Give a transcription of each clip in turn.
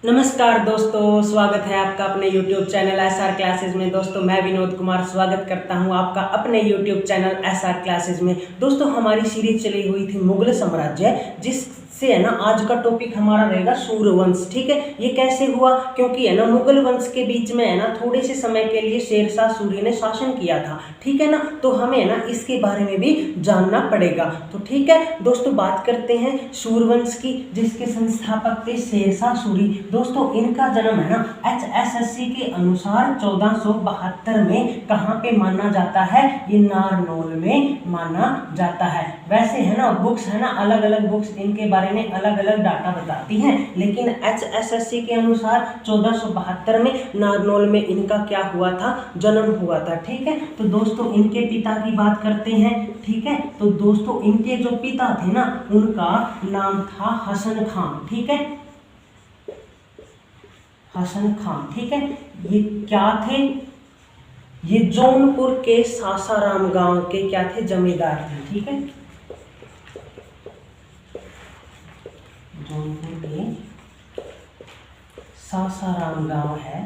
नमस्कार दोस्तों, स्वागत है आपका अपने YouTube चैनल SR क्लासेस में। दोस्तों मैं विनोद कुमार स्वागत करता हूं आपका अपने YouTube चैनल SR क्लासेस में। दोस्तों हमारी सीरीज चली हुई थी मुगल साम्राज्य, जिससे है ना आज का टॉपिक हमारा रहेगा सूर्यवंश। ठीक है, ये कैसे हुआ? क्योंकि है ना मुगल वंश के बीच में है ना थोड़े से समय के लिए शेरशाह सूरी ने शासन किया था। ठीक है ना, तो हमें है ना इसके बारे में भी जानना पड़ेगा। तो ठीक है दोस्तों, बात करते हैं सूर्यवंश की, जिसके संस्थापक थे शेरशाह सूरी। दोस्तों इनका जन्म है ना HSSC के अनुसार 1472 में कहाँ पे माना जाता है? ये नारनौल में माना जाता है। वैसे है ना बुक्स है ना अलग अलग बुक्स इनके बारे में अलग अलग डाटा बताती हैं, लेकिन HSSC के अनुसार 1472 में नारनौल में इनका क्या हुआ था? जन्म हुआ था। ठीक है, तो दोस्तों इनके पिता की बात करते हैं। ठीक है, तो दोस्तों इनके जो पिता थे ना उनका नाम था हसन खान। ठीक है, हसन खान। ठीक है, ये क्या थे? ये जौनपुर के सासाराम गांव के क्या थे? जमींदार थे। ठीक है, जौनपुर के सासाराम गांव है,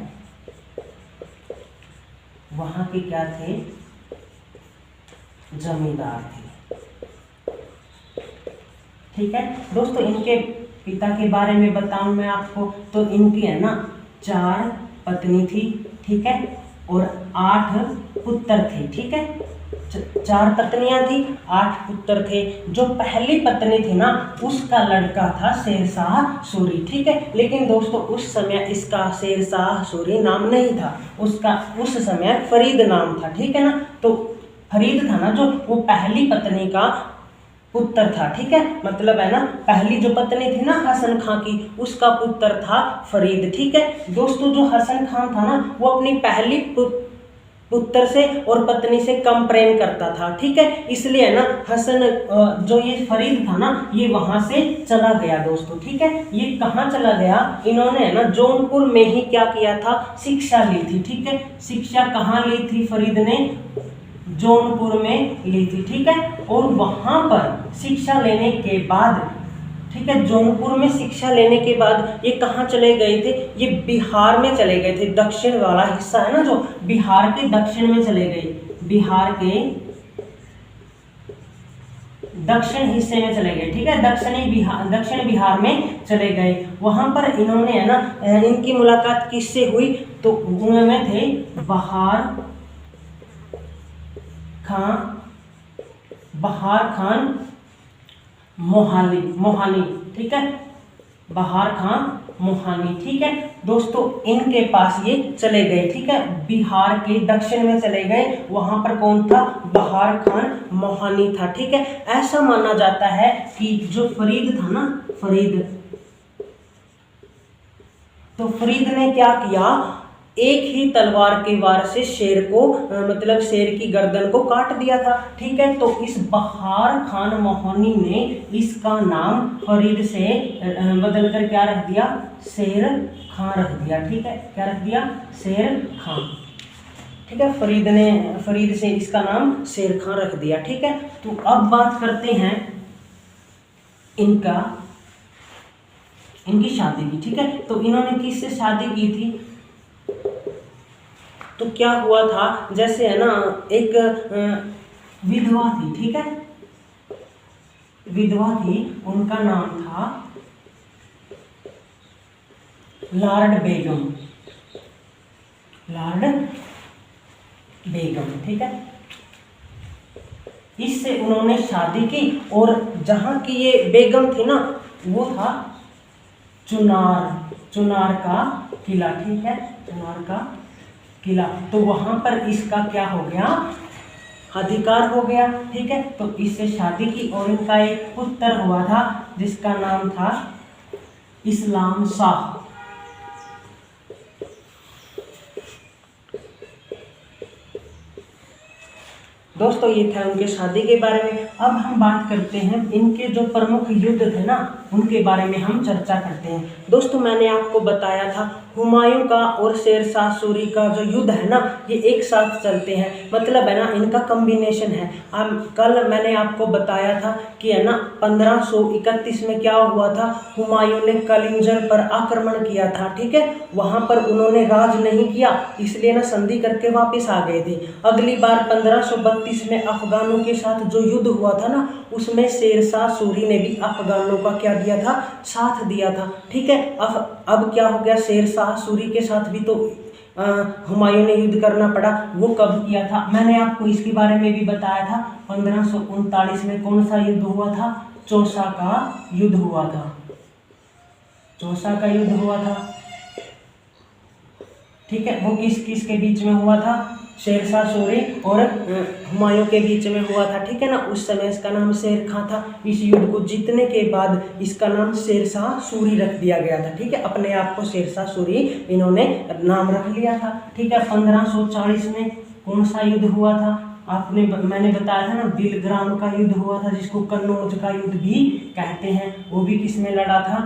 वहां के क्या थे? जमींदार थे। ठीक है दोस्तों, इनके पिता के बारे में बताऊं मैं आपको, तो इनकी है ना 4 पत्नी थी। ठीक है, और 8 पुत्र थे। ठीक है, 4 पत्नियां थी, 8 पुत्र थे। जो पहली पत्नी थी ना उसका लड़का था शेरशाह सूरी। ठीक है, लेकिन दोस्तों उस समय इसका शेरशाह सूरी नाम नहीं था, उसका उस समय फरीद नाम था। ठीक है ना, तो फरीद था ना जो वो पहली पत्नी का पुत्र था। ठीक है, मतलब है ना पहली जो पत्नी थी ना हसन खां की, उसका पुत्र था फरीद। ठीक है दोस्तों, जो हसन खान था ना वो अपनी पहली पुत्र से और पत्नी से कम प्रेम करता था। ठीक है, इसलिए है ना हसन जो ये फरीद था ना ये वहां से चला गया दोस्तों। ठीक है, ये कहाँ चला गया? इन्होंने है ना जौनपुर में ही क्या किया था? शिक्षा ली थी। ठीक है, शिक्षा कहाँ ली थी? फरीद ने जौनपुर में ली थी। ठीक है, और वहां पर शिक्षा लेने के बाद, ठीक है, जौनपुर में शिक्षा लेने के बाद ये कहाँ चले गए थे? ये बिहार में चले गए थे। दक्षिण वाला हिस्सा है ना जो बिहार के दक्षिण में चले गए, बिहार के दक्षिण हिस्से में चले गए। ठीक है, दक्षिण बिहार में चले गए। वहां पर इन्होंने है ना इनकी मुलाकात किससे हुई? तो उनमें थे बहार खान मोहानी। ठीक है, बहार खान मोहानी। ठीक है दोस्तों, इनके पास ये चले गए। ठीक है, बिहार के दक्षिण में चले गए। वहां पर कौन था? बहार खान मोहानी था। ठीक है, ऐसा माना जाता है कि जो फरीद था ना, तो फरीद ने क्या किया? एक ही तलवार के वार से शेर को मतलब शेर की गर्दन को काट दिया था। ठीक है, तो इस बहार खान मोहानी ने इसका नाम फरीद से बदलकर क्या रख दिया? शेर खां रख दिया। ठीक है, क्या रख दिया? शेर खां। ठीक है, फरीद से इसका नाम शेर खां रख दिया। ठीक है, तो अब बात करते हैं इनकी शादी की। ठीक है, तो इन्होंने किससे शादी की थी? तो क्या हुआ था, जैसे है ना एक विधवा थी। ठीक है, विधवा थी, उनका नाम था लॉर्ड बेगम। ठीक है, इससे उन्होंने शादी की, और जहां की ये बेगम थी ना वो था चुनार का किला। ठीक है, चुनार का किला। तो वहां पर इसका क्या हो गया? अधिकार हो गया। ठीक है, तो इससे शादी की और इनका एक पुत्र हुआ था जिसका नाम था इस्लाम शाह। दोस्तों ये था उनके शादी के बारे में। अब हम बात करते हैं इनके जो प्रमुख युद्ध थे ना उनके बारे में हम चर्चा करते हैं। दोस्तों मैंने आपको बताया था हुमायूं का और शेरशाह सूरी का जो युद्ध है ना ये एक साथ चलते हैं, मतलब है ना इनका कॉम्बिनेशन है। कल मैंने आपको बताया था कि है ना 1531 में क्या हुआ था, हुमायूं ने कलिंजर पर आक्रमण किया था, ठीक है। वहां पर उन्होंने राज नहीं किया, इसलिए ना संधि करके वापस आ गए थे। अगली बार 1532 में अफगानों के साथ जो युद्ध हुआ था ना उसमें शेरशाह सूरी ने भी अफगानों का क्या दिया था, साथ दिया था, ठीक है। अब क्या हो गया, शेरशाह सूरी के साथ भी तो हुमायूं ने युद्ध करना पड़ा। वो कब किया था, मैंने आपको इसके बारे में भी बताया था। 1539 में कौन सा युद्ध हुआ था, चौसा का युद्ध हुआ था, चौसा का युद्ध हुआ था, ठीक है। वो किस किस के बीच में हुआ था, शेरशाह सूरी और हुमायूं के बीच में हुआ था, ठीक है ना। उस समय इसका नाम शेर खां था। इस युद्ध को जीतने के बाद इसका नाम शेरशाह सूरी रख दिया गया था, ठीक है। अपने आप को शेरशाह सूरी इन्होंने नाम रख लिया था, ठीक है। 1540 में कौन सा युद्ध हुआ था, मैंने बताया था ना बिलग्राम का युद्ध हुआ था, जिसको कन्नौज का युद्ध भी कहते हैं। वो भी किसमें लड़ा था,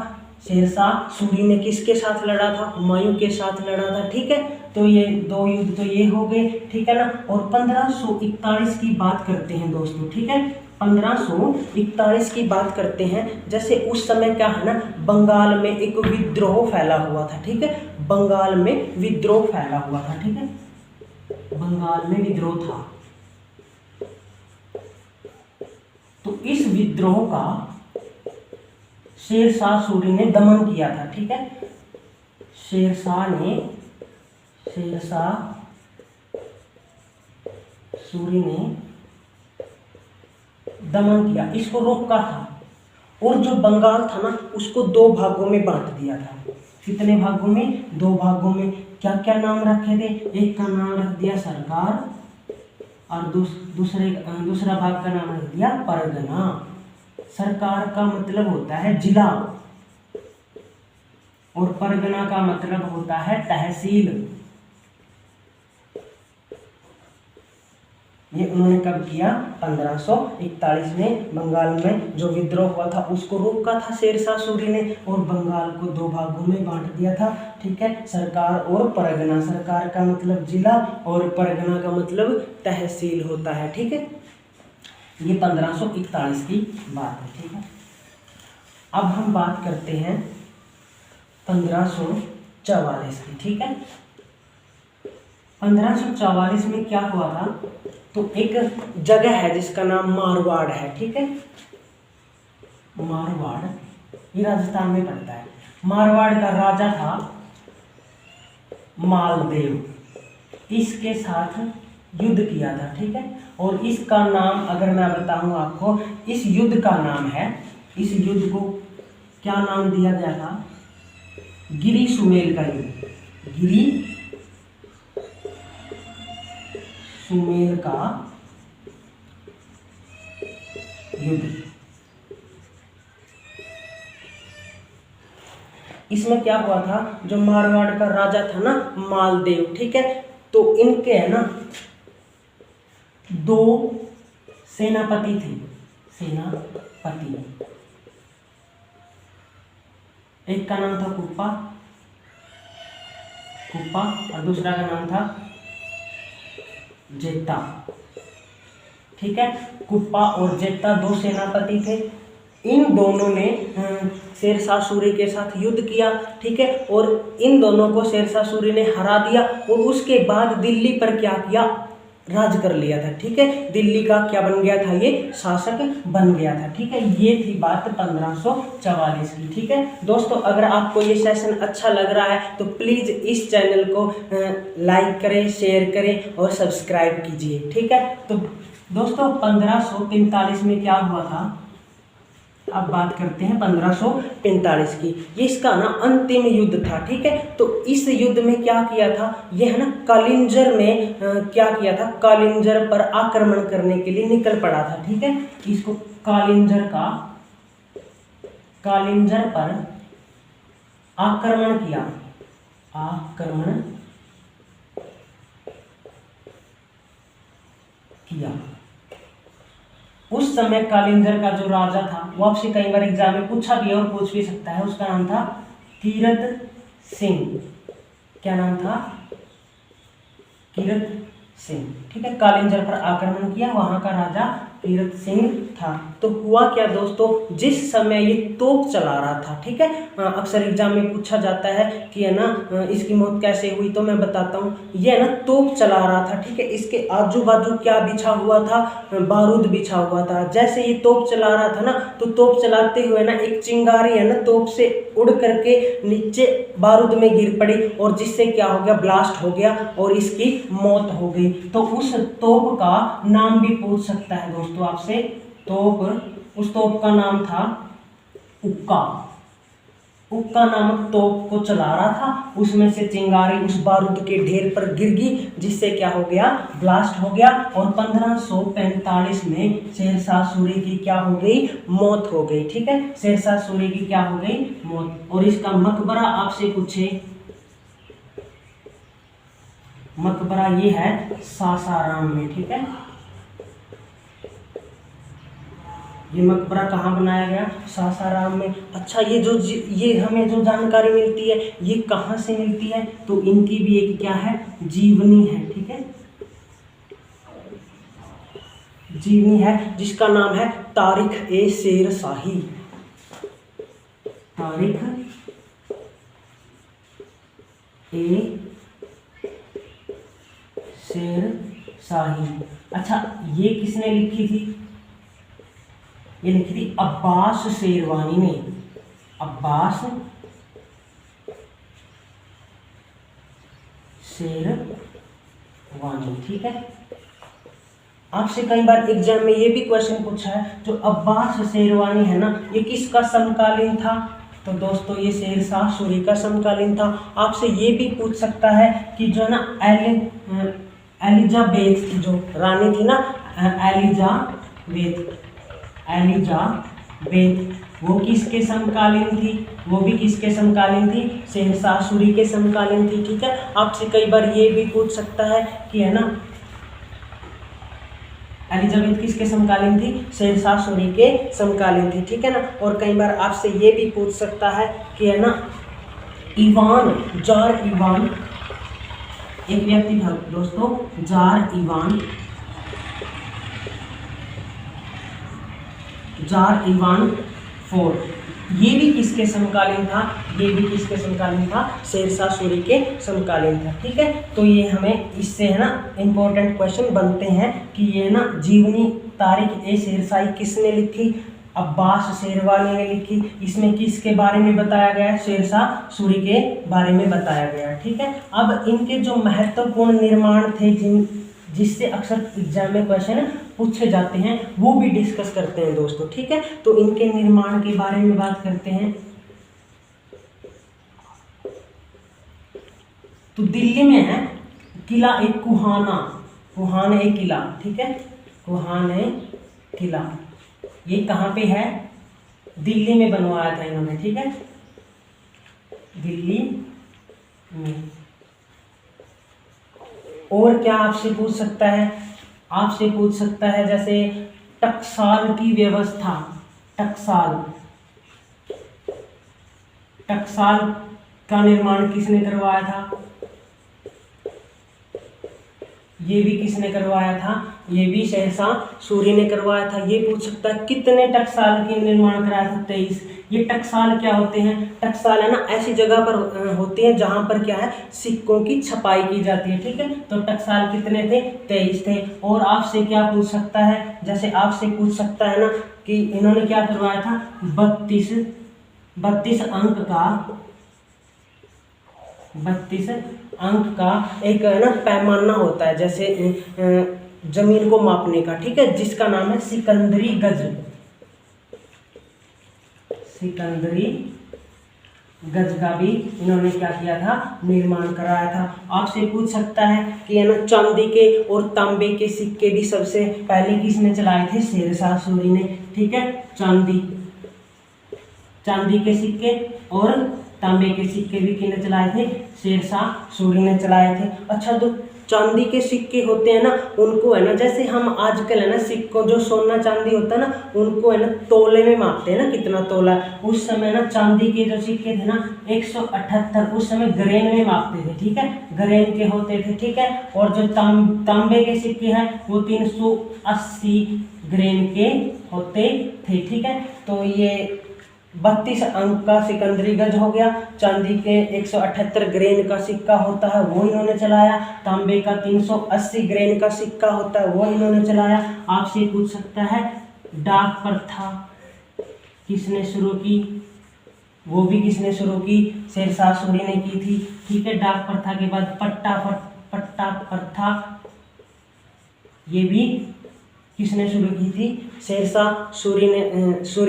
शेरशाह सूरी ने किसके साथ लड़ा था, हुमायूं के साथ लड़ा था, ठीक है। तो ये दो युद्ध तो ये हो गए, ठीक है ना। और 1541 की बात करते हैं दोस्तों, ठीक है। 1541 की बात करते हैं। जैसे उस समय क्या है ना, बंगाल में एक विद्रोह फैला हुआ था, ठीक है। बंगाल में विद्रोह फैला हुआ था, ठीक है। बंगाल में विद्रोह था, तो इस विद्रोह का शेरशाह सूरी ने दमन किया था, ठीक है। शेरशाह सूरी ने दमन किया, इसको रोका था। और जो बंगाल था ना उसको दो भागों में बांट दिया था। कितने भागों में, दो भागों में। क्या क्या नाम रखे थे, एक का नाम रख दिया सरकार और दूसरा भाग का नाम रख दिया परगना। सरकार का मतलब होता है जिला और परगना का मतलब होता है तहसील। ये उन्होंने कब किया, 1541 में बंगाल में जो विद्रोह हुआ था उसको रोका था शेरशाह सूरी ने और बंगाल को दो भागों में बांट दिया था, ठीक है। सरकार और परगना, सरकार का मतलब जिला और परगना का मतलब तहसील होता है, ठीक है। ये 1541 की बात है, ठीक है। अब हम बात करते हैं 1544 की, ठीक है। 1544 में क्या हुआ था, तो एक जगह है जिसका नाम मारवाड़ है, ठीक है। मारवाड़ ये राजस्थान में पड़ता है। मारवाड़ का राजा था मालदेव, इसके साथ युद्ध किया था, ठीक है। और इसका नाम अगर मैं बताऊं आपको, इस युद्ध का नाम है, इस युद्ध को क्या नाम दिया गया था, गिरी सुमेल का युद्ध, गिरी सुमेल का युद्ध। इसमें क्या हुआ था, जो मारवाड़ का राजा था ना मालदेव, ठीक है, तो इनके है ना दो सेनापति थे, सेनापति। एक का नाम था कुप्पा और दूसरा का नाम था जेता, ठीक है। कुप्पा और जेता दो सेनापति थे। इन दोनों ने शेरशाह सूरी के साथ युद्ध किया, ठीक है। और इन दोनों को शेरशाह सूरी ने हरा दिया और उसके बाद दिल्ली पर क्या किया, राज कर लिया था, ठीक है। दिल्ली का क्या बन गया था, ये शासक बन गया था, ठीक है। ये थी बात 1544 की, ठीक है। दोस्तों अगर आपको ये सेशन अच्छा लग रहा है तो प्लीज़ इस चैनल को लाइक करें, शेयर करें और सब्सक्राइब कीजिए, ठीक है। तो दोस्तों 1545 में क्या हुआ था, अब बात करते हैं 1545 की। ये इसका ना अंतिम युद्ध था, ठीक है। तो इस युद्ध में क्या किया था, ये है ना कालिंजर में क्या किया था, कालिंजर पर आक्रमण करने के लिए निकल पड़ा था, ठीक है। इसको कालिंजर पर आक्रमण किया, उस समय कालिंगर का जो राजा था, वो आपसे कई बार एग्जाम में पूछा भी है और पूछ भी सकता है, उसका नाम था कीरत सिंह। क्या नाम था? कीरत सिंह। ठीक है, कालिंगर पर आक्रमण किया, वहां का राजा कीरत सिंह था। तो हुआ क्या दोस्तों, जिस समय ये तोप चला रहा था, ठीक है, अक्सर एग्जाम में पूछा जाता है कि है ना इसकी मौत कैसे हुई, तो मैं बताता हूँ। ये है ना तोप चला रहा था, ठीक है, इसके आजू बाजू क्या बिछा हुआ था? बारूद बिछा हुआ था। जैसे ये तोप चला रहा था ना, तो तोप चलाते हुए ना एक चिंगारी है ना तोप से उड़ करके नीचे बारूद में गिर पड़ी, और जिससे क्या हो गया, ब्लास्ट हो गया और इसकी मौत हो गई। तो उस तोप का नाम भी पूछ सकता है दोस्तों आपसे। तोप, उस तोप का नाम था उक्का। उक्का नामक तोप को चला रहा था, उसमें से चिंगारी उस बारूद के ढेर पर गिर गई, जिससे क्या हो गया, ब्लास्ट हो गया, और 1545 में शेरशाह सूरी की क्या हो गई, मौत हो गई। ठीक है, शेरशाह सूरी की क्या हो गई, मौत। और इसका मकबरा आपसे पूछे, मकबरा ये है सासाराम में। ठीक है, ये मकबरा कहाँ बनाया गया, सासाराम में। अच्छा, ये हमें जो जानकारी मिलती है, ये कहाँ से मिलती है, तो इनकी भी एक क्या है, जीवनी है। ठीक है, जीवनी है, जिसका नाम है तारिख ए शेर शाही। तारिख ए शेर शाही। अच्छा, ये किसने लिखी थी, ये लिखी थी अब्बास शेरवानी ने। अब्बास शेरवानी। ठीक है, आपसे कई बार एग्जाम में ये भी क्वेश्चन पूछा है, जो अब्बास शेरवानी है ना, ये किसका समकालीन था, तो दोस्तों ये शेरशाह सूरी का समकालीन था। आपसे ये भी पूछ सकता है कि जो है ना एलिजाबेथ की जो रानी थी ना, एलिजाबेथ वो किसके समकालीन थी, वो भी किसके समकालीन थी, शेरशाह सूरी के समकालीन थी। ठीक है, आपसे कई बार ये भी पूछ सकता है कि है ना एलिजाबेथ किसके समकालीन थी, शेरशाह सूरी के समकालीन थी। ठीक है ना, और कई बार आपसे ये भी पूछ सकता है कि है ना जार ईवान, एक व्यक्ति था दोस्तों, जार ईवान फोर्थ, ये भी किसके समकालीन था, ये भी किसके समकालीन था, शेरशाह सूरी के समकालीन था। ठीक है, तो ये हमें इससे है ना इंपॉर्टेंट क्वेश्चन बनते हैं कि ये ना जीवनी तारिख ए शेरशाही किसने लिखी, अब्बास शेरवानी ने लिखी। इसमें किसके बारे में बताया गया है, शेरशाह सूरी के बारे में बताया गया है। ठीक है, अब इनके जो महत्वपूर्ण निर्माण थे जिससे अक्सर एग्जाम में क्वेश्चन पूछे जाते हैं, वो भी डिस्कस करते हैं दोस्तों। ठीक है, तो इनके निर्माण के बारे में बात करते हैं। तो दिल्ली में है किला एक कुहाना ए किला। ठीक है, कुहाना ए किला, ये कहाँ पे है, दिल्ली में बनवाया था इन्होंने। ठीक है, दिल्ली में। और क्या आपसे पूछ सकता है, आपसे पूछ सकता है जैसे टकसाल की व्यवस्था, टकसाल का निर्माण किसने करवाया था, ये भी किसने करवाया था, ये भी शेरशाह सूरी ने करवाया था। ये पूछ सकता है कितने टकसाल के निर्माण कराया था, 23। ये टकसाल क्या होते हैं, टकसाल है ना ऐसी जगह पर होते हैं जहां पर क्या है, सिक्कों की छपाई की जाती है। ठीक है, तो टकसाल कितने थे, 23 थे। और आपसे क्या पूछ सकता है, जैसे आपसे पूछ सकता है ना कि इन्होंने क्या करवाया था, 32 अंक का एक ना पैमाना होता है, जैसे जमीन को मापने का। ठीक है, जिसका नाम है सिकंदरी गज का भी इन्होंने क्या किया था, निर्माण कराया था। आपसे पूछ सकता है कि है ना चांदी के और तांबे के सिक्के भी सबसे पहले किसने चलाए थे, शेरशाह सूरी ने। ठीक है, चांदी के सिक्के और तांबे के सिक्के भी किसने चलाए थे? शेरशाह सूरी ने चलाए थे। अच्छा, तो चांदी के सिक्के होते हैं ना, उनको है ना, जैसे हम आजकल है ना सिक्कों, जो सोना चांदी होता है ना, उनको है ना तोले में मापते हैं ना, कितना तोला। उस समय ना चांदी के जो सिक्के थे ना 178 उस समय ग्रेन में मापते थे, ठीक है, ग्रेन के होते थे, ठीक है। और जो तांबे के सिक्के हैं वो 380 ग्रेन के होते थे, ठीक है। तो ये 32 अंक का सिकंदरी गज हो गया। चांदी के 178 ग्रेन का सिक्का होता है वो इन्होंने चलाया। तांबे का 380 ग्रेन का सिक्का होता है वो इन्होंने चलाया। आपसे पूछ सकता है डाक प्रथा किसने शुरू की? वो भी किसने शुरू की? शेरशाह सूरी ने की थी, ठीक है। डाक प्रथा के बाद पट्टा प्रथा, ये भी किसने शुरू की थी? शेरशाह सूरी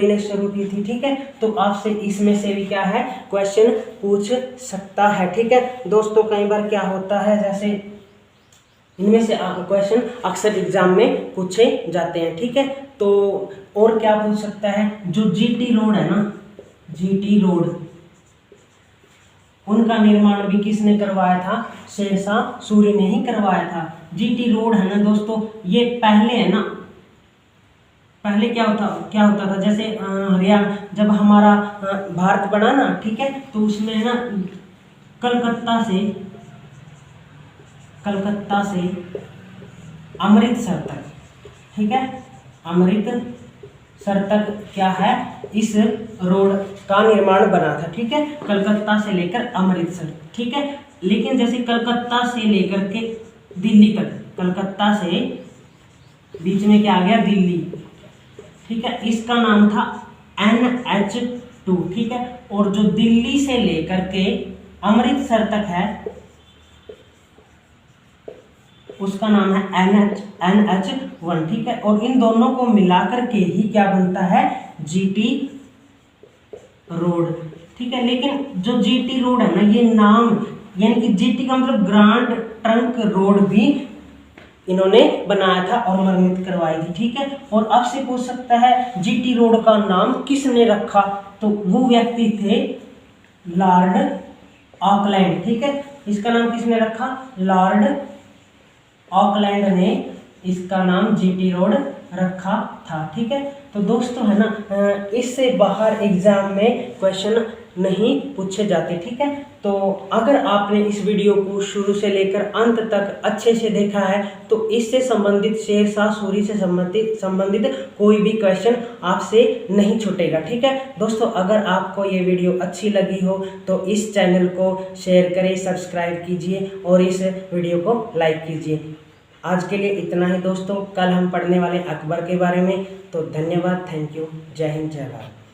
ने शुरू की थी, ठीक है। तो आपसे इसमें से भी क्या है क्वेश्चन पूछ सकता है, ठीक है दोस्तों। कई बार क्या होता है, जैसे इनमें से क्वेश्चन अक्सर एग्जाम में पूछे जाते हैं, ठीक है। तो और क्या पूछ सकता है, जो जीटी रोड है ना, जीटी रोड, उनका निर्माण भी किसने करवाया था? शेरशाह सूरी ने ही करवाया था। जीटी रोड है ना दोस्तों, ये पहले है ना, पहले क्या होता था, जैसे हरियाणा जब हमारा भारत बना ना, ठीक है, तो उसमें ना कलकत्ता से अमृतसर तक, ठीक है, अमृतसर तक क्या है, इस रोड का निर्माण बना था, ठीक है, कलकत्ता से लेकर अमृतसर, ठीक है। लेकिन जैसे कलकत्ता से लेकर के दिल्ली तक, कलकत्ता से बीच में क्या आ गया? दिल्ली, ठीक है, इसका नाम था NH2, ठीक है। और जो दिल्ली से लेकर के अमृतसर तक है उसका नाम है NH1, ठीक है। और इन दोनों को मिलाकर के ही क्या बनता है? GT रोड, ठीक है। लेकिन जो GT रोड है ना, ये नाम यानी कि GT का मतलब ग्रांड ट्रंक रोड भी इन्होंने बनाया था और मरम्मत करवाई थी, ठीक है। और अब से पूछ सकता है जीटी रोड का नाम किसने रखा? तो वो व्यक्ति थे लॉर्ड ऑकलैंड, ठीक है। इसका नाम किसने रखा? लॉर्ड ऑकलैंड ने इसका नाम जीटी रोड रखा था, ठीक है। तो दोस्तों है ना, इससे बाहर एग्जाम में क्वेश्चन नहीं पूछे जाते, ठीक है। तो अगर आपने इस वीडियो को शुरू से लेकर अंत तक अच्छे से देखा है तो इससे संबंधित, शेरशाह सूरी से संबंधित कोई भी क्वेश्चन आपसे नहीं छूटेगा, ठीक है दोस्तों। अगर आपको ये वीडियो अच्छी लगी हो तो इस चैनल को शेयर करें, सब्सक्राइब कीजिए और इस वीडियो को लाइक कीजिए। आज के लिए इतना ही दोस्तों, कल हम पढ़ने वाले अकबर के बारे में। तो धन्यवाद, थैंक यू, जय हिंद, जय भारत।